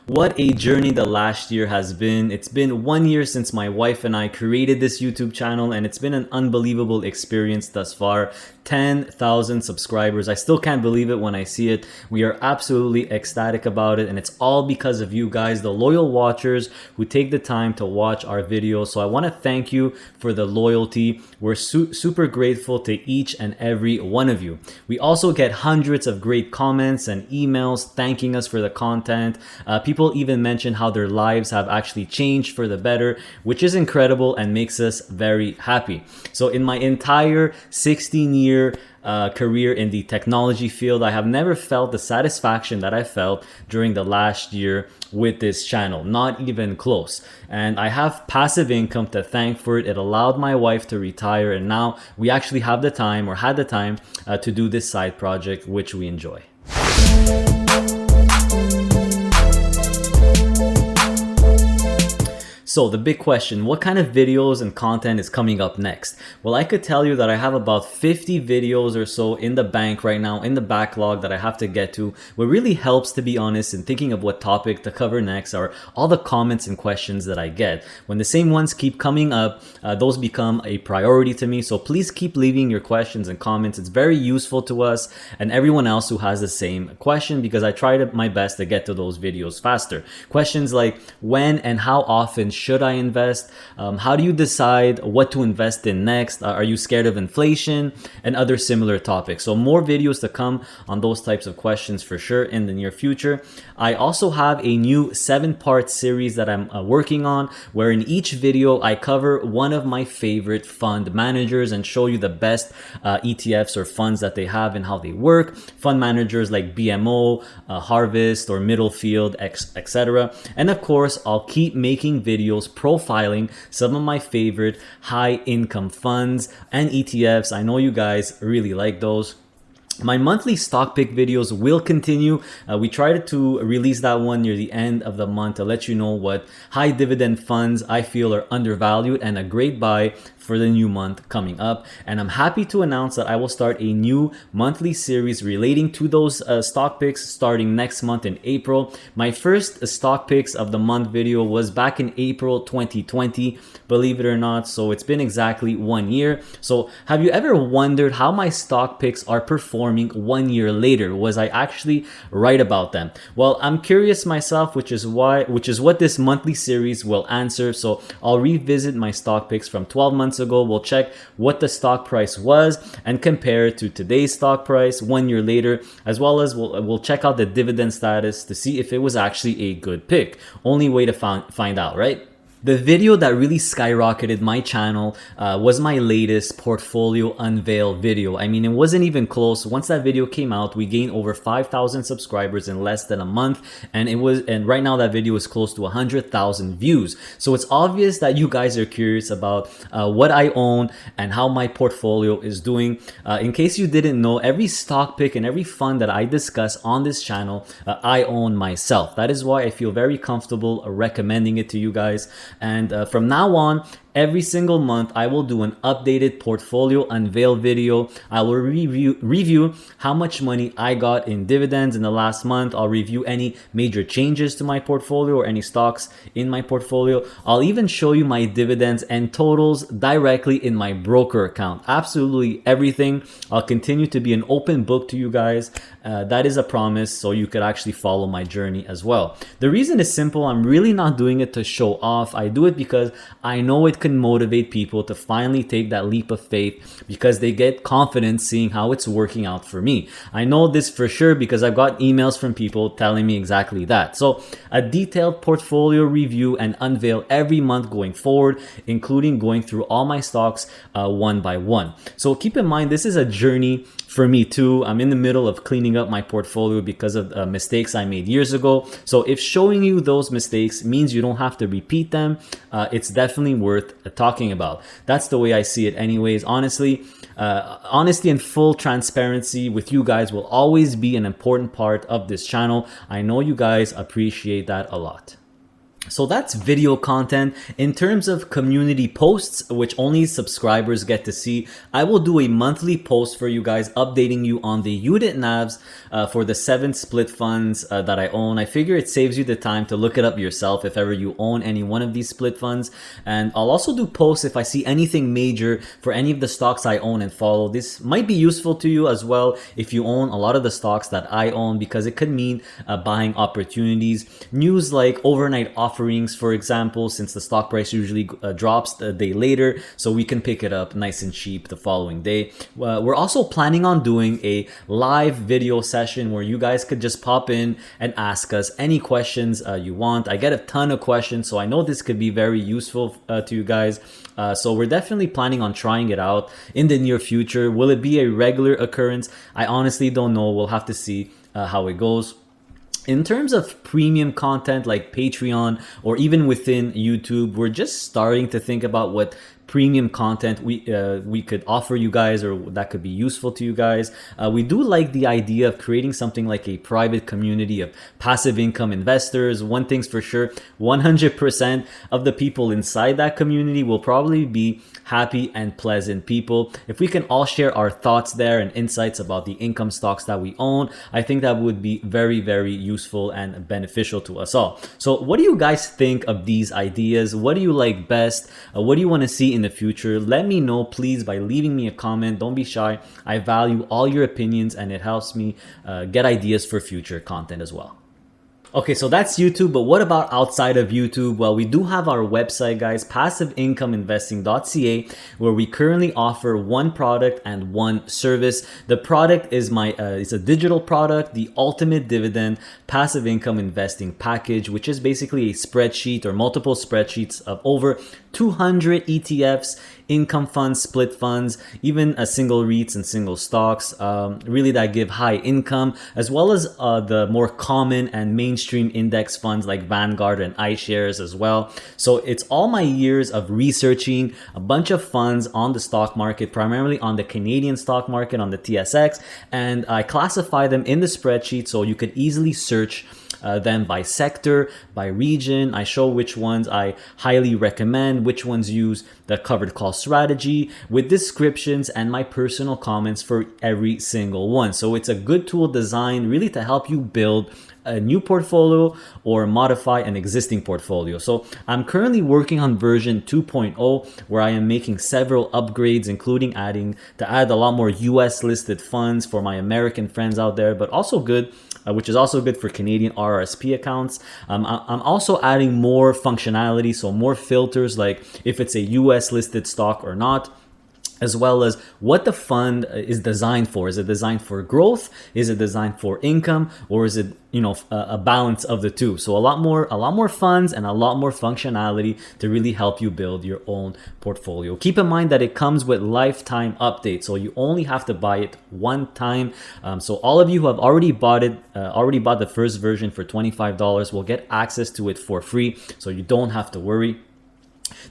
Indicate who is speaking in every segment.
Speaker 1: What a journey the last year has been. It's been 1 year since my wife and I created this YouTube channel, and it's been an unbelievable experience thus far. 10,000 subscribers. I still can't believe it when I see it. We are absolutely ecstatic about it, and it's all because of you guys, the loyal watchers who take the time to watch our videos. So I want to thank you for the loyalty. We're super grateful to each and every one of you. We also get hundreds of great comments and emails thanking us for the content. People even mention how their lives have actually changed for the better, which is incredible and makes us very happy. So in my entire 16-year career in the technology field, I have never felt the satisfaction that I felt during the last year with this channel, not even close. And I have passive income to thank for it. It allowed my wife to retire, and now we actually have the time, or had the time, to do this side project, which we enjoy. So the big question, what kind of videos and content is coming up next? Well, I could tell you that I have about 50 videos or so in the bank right now, in the backlog, that I have to get to. What really helps, to be honest, in thinking of what topic to cover next are all the comments and questions that I get. When the same ones keep coming up, those become a priority to me. So please keep leaving your questions and comments. It's very useful to us and everyone else who has the same question, because I try my best to get to those videos faster. Questions like, when and how often should I invest? How do you decide what to invest in next? Are you scared of inflation? And other similar topics. So more videos to come on those types of questions for sure in the near future. I also have a new 7-part series that I'm working on, where in each video I cover one of my favorite fund managers and show you the best ETFs or funds that they have and how they work. Fund managers like BMO, Harvest, or Middlefield, etc. And of course, I'll keep making videos profiling some of my favorite high income funds and ETFs. I know you guys really like those. My monthly stock pick videos will continue. We tried to release that one near the end of the month to let you know what high dividend funds I feel are undervalued and a great buy for the new month coming up. And I'm happy to announce that I will start a new monthly series relating to those stock picks starting next month in April. My first stock picks of the month video was back in April 2020, believe it or not. So it's been exactly 1 year. So have you ever wondered how my stock picks are performing 1 year later? Was I actually right about them? Well, I'm curious myself, which is what this monthly series will answer. So I'll revisit my stock picks from 12 months ago. We'll check what the stock price was and compare it to today's stock price 1 year later, as well as we'll check out the dividend status to see if it was actually a good pick. Only way to find out, right? The video that really skyrocketed my channel was my latest portfolio unveil video. I mean, it wasn't even close. Once that video came out, we gained over 5,000 subscribers in less than a month, and right now that video is close to 100,000 views. So it's obvious that you guys are curious about what I own and how my portfolio is doing. In case you didn't know, every stock pick and every fund that I discuss on this channel, I own myself. That is why I feel very comfortable recommending it to you guys. And from now on, every single month, I will do an updated portfolio unveil video. I will review how much money I got in dividends in the last month. I'll review any major changes to my portfolio or any stocks in my portfolio. I'll even show you my dividends and totals directly in my broker account. Absolutely everything. I'll continue to be an open book to you guys. That is a promise, so you could actually follow my journey as well. The reason is simple. I'm really not doing it to show off. I do it because I know it can motivate people to finally take that leap of faith, because they get confidence seeing how it's working out for me. I know this for sure because I've got emails from people telling me exactly that. So a detailed portfolio review and unveil every month going forward, including going through all my stocks one by one. So keep in mind, this is a journey for me too. I'm in the middle of cleaning up my portfolio because of mistakes I made years ago. So if showing you those mistakes means you don't have to repeat them, it's definitely worth talking about. That's the way I see it anyways. Honestly, honesty and full transparency with you guys will always be an important part of this channel. I know you guys appreciate that a lot. So that's video content. In terms of community posts, which only subscribers get to see, I will do a monthly post for you guys updating you on the unit NAVs for the 7 split funds that I own. I figure it saves you the time to look it up yourself if ever you own any one of these split funds. And I'll also do posts if I see anything major for any of the stocks I own and follow. This might be useful to you as well if you own a lot of the stocks that I own, because it could mean buying opportunities. News like overnight offerings, for example, since the stock price usually drops the day later, so we can pick it up nice and cheap the following day. We're also planning on doing a live video session where you guys could just pop in and ask us any questions you want. I get a ton of questions, so I know this could be very useful to you guys. So we're definitely planning on trying it out in the near future. Will it be a regular occurrence? I honestly don't know. We'll have to see how it goes. In terms of premium content like Patreon or even within YouTube, we're just starting to think about what premium content we could offer you guys, or that could be useful to you guys. We do like the idea of creating something like a private community of passive income investors. One thing's for sure, 100% of the people inside that community will probably be happy and pleasant people. If we can all share our thoughts there and insights about the income stocks that we own, I think that would be very, very useful and beneficial to us all. So what do you guys think of these ideas? What do you like best? What do you want to see in the future? Let me know, please, by leaving me a comment. Don't be shy. I value all your opinions, and it helps me get ideas for future content as well. Okay, so that's YouTube, but what about outside of YouTube? Well, we do have our website, guys, passiveincomeinvesting.ca, where we currently offer one product and one service. The product is it's a digital product, the Ultimate Dividend Passive Income Investing Package, which is basically a spreadsheet or multiple spreadsheets of over 200 ETFs, income funds, split funds, even a single REITs and single stocks, really that give high income, as well as the more common and mainstream index funds like Vanguard and iShares as well. So it's all my years of researching a bunch of funds on the stock market, primarily on the Canadian stock market, on the TSX, and I classify them in the spreadsheet so you could easily search them by sector, by region. I show which ones I highly recommend, which ones use the covered call strategy, with descriptions and my personal comments for every single one. So it's a good tool designed really to help you build a new portfolio or modify an existing portfolio. So I'm currently working on version 2.0, where I am making several upgrades, including add a lot more US listed funds for my American friends out there, but also good, which is also good for Canadian RRSP accounts. I'm also adding more functionality, so more filters, like if it's a US listed stock or not, as well as what the fund is designed for. Is it designed for growth? Is it designed for income? Or is it, a balance of the two? So a lot more funds and a lot more functionality to really help you build your own portfolio. Keep in mind that it comes with lifetime updates, so you only have to buy it one time. So all of you who have already bought the first version for $25 will get access to it for free, so you don't have to worry.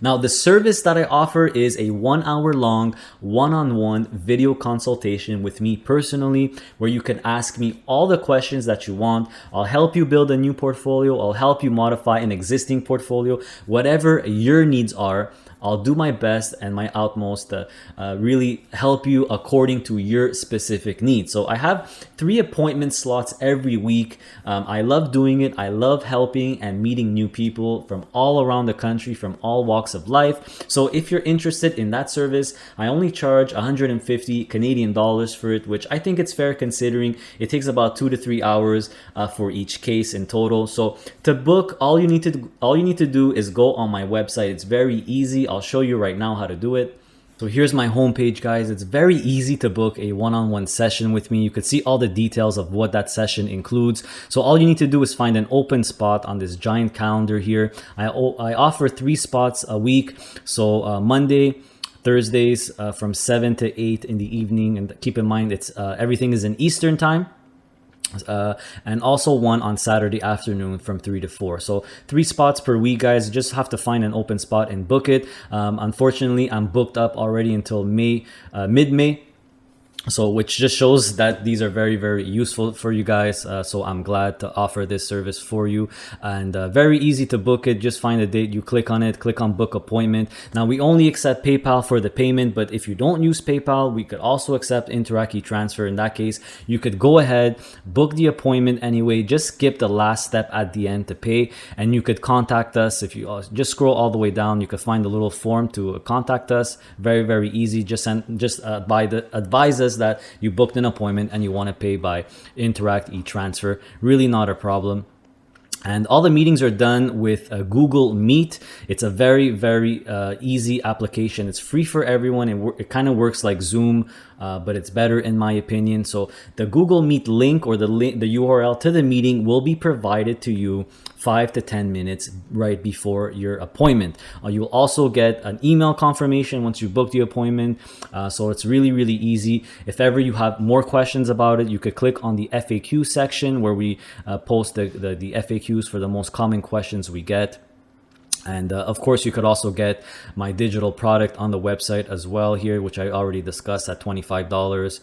Speaker 1: Now, the service that I offer is a 1 hour long one-on-one video consultation with me personally, where you can ask me all the questions that you want. I'll help you build a new portfolio. I'll help you modify an existing portfolio, whatever your needs are. I'll do my best and my utmost to really help you according to your specific needs. So I have 3 appointment slots every week. I love doing it. I love helping and meeting new people from all around the country, from all walks of life. So if you're interested in that service, I only charge 150 Canadian dollars for it, which I think it's fair considering it takes about 2 to 3 hours for each case in total. So to book, all you need to do is go on my website. It's very easy. I'll show you right now how to do it. So here's my homepage, guys. It's very easy to book a one-on-one session with me. You could see all the details of what that session includes. So all you need to do is find an open spot on this giant calendar here. I offer 3 spots a week. So Monday, Thursdays from 7 to 8 in the evening. And keep in mind, it's everything is in Eastern time. And also one on Saturday afternoon from 3 to 4. So 3 spots per week, guys. You just have to find an open spot and book it. Unfortunately, I'm booked up already until mid-May. So which just shows that these are very, very useful for you guys. So I'm glad to offer this service for you, and very easy to book it. Just find a date, you click on it, click on book appointment. Now we only accept PayPal for the payment, but if you don't use PayPal, we could also accept Interac e-transfer. In that case, you could go ahead, book the appointment anyway, just skip the last step at the end to pay, and you could contact us. If you just scroll all the way down, you could find a little form to contact us. Very, very easy. Just advise us that you booked an appointment and you want to pay by Interact e-transfer. Really not a problem. And all the meetings are done with Google Meet. It's a very, very easy application. It's free for everyone. It kind of works like Zoom, but it's better in my opinion. So the Google Meet link, or the URL to the meeting, will be provided to you 5 to 10 minutes right before your appointment. You'll also get an email confirmation once you book the appointment. So it's really, really easy. If ever you have more questions about it, you could click on the FAQ section where we post the FAQs for the most common questions we get. And of course, you could also get my digital product on the website as well here, which I already discussed, at $25.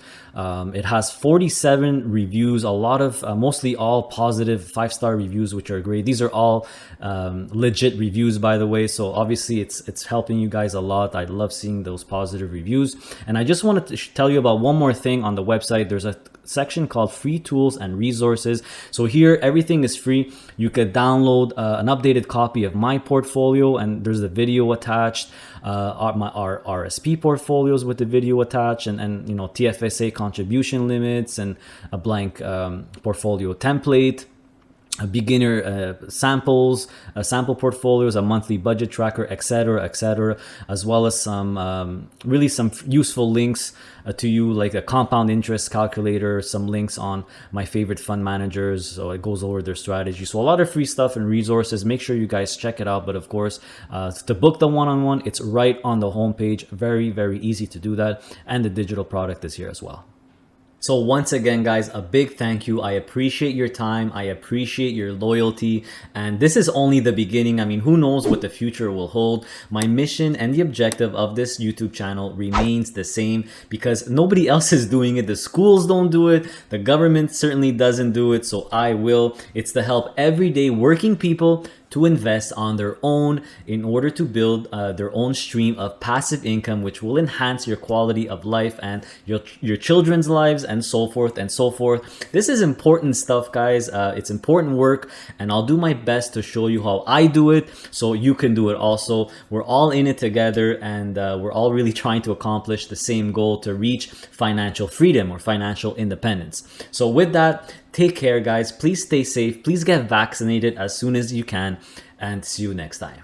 Speaker 1: It has 47 reviews, a lot of, mostly all positive 5-star reviews, which are great. These are all legit reviews, by the way. So obviously it's helping you guys a lot. I love seeing those positive reviews. And I just wanted to tell you about one more thing on the website. There's a section called free tools and resources. So here everything is free. You could download an updated copy of my portfolio, and there's a video attached. Our RRSP portfolios with the video attached, and you know, TFSA contribution limits, and a blank portfolio template, a beginner samples, sample portfolios, a monthly budget tracker, etc., as well as some really some useful links to you, like a compound interest calculator, some links on my favorite fund managers, so it goes over their strategy. So a lot of free stuff and resources. Make sure you guys check it out. But of course, to book the one-on-one, it's right on the homepage. Very, very easy to do that, and the digital product is here as well. So once again, guys, a big thank you. I appreciate your time. I appreciate your loyalty. And this is only the beginning. I mean, who knows what the future will hold. My mission and the objective of this YouTube channel remains the same, because nobody else is doing it. The schools don't do it. The government certainly doesn't do it. So I will. It's to help everyday working people to invest on their own in order to build their own stream of passive income, which will enhance your quality of life and your children's lives, and so forth and so forth. This is important stuff, guys. It's important work, and I'll do my best to show you how I do it so you can do it also. We're all in it together, and we're all really trying to accomplish the same goal, to reach financial freedom or financial independence. So with that, take care, guys. Please stay safe. Please get vaccinated as soon as you can, and see you next time.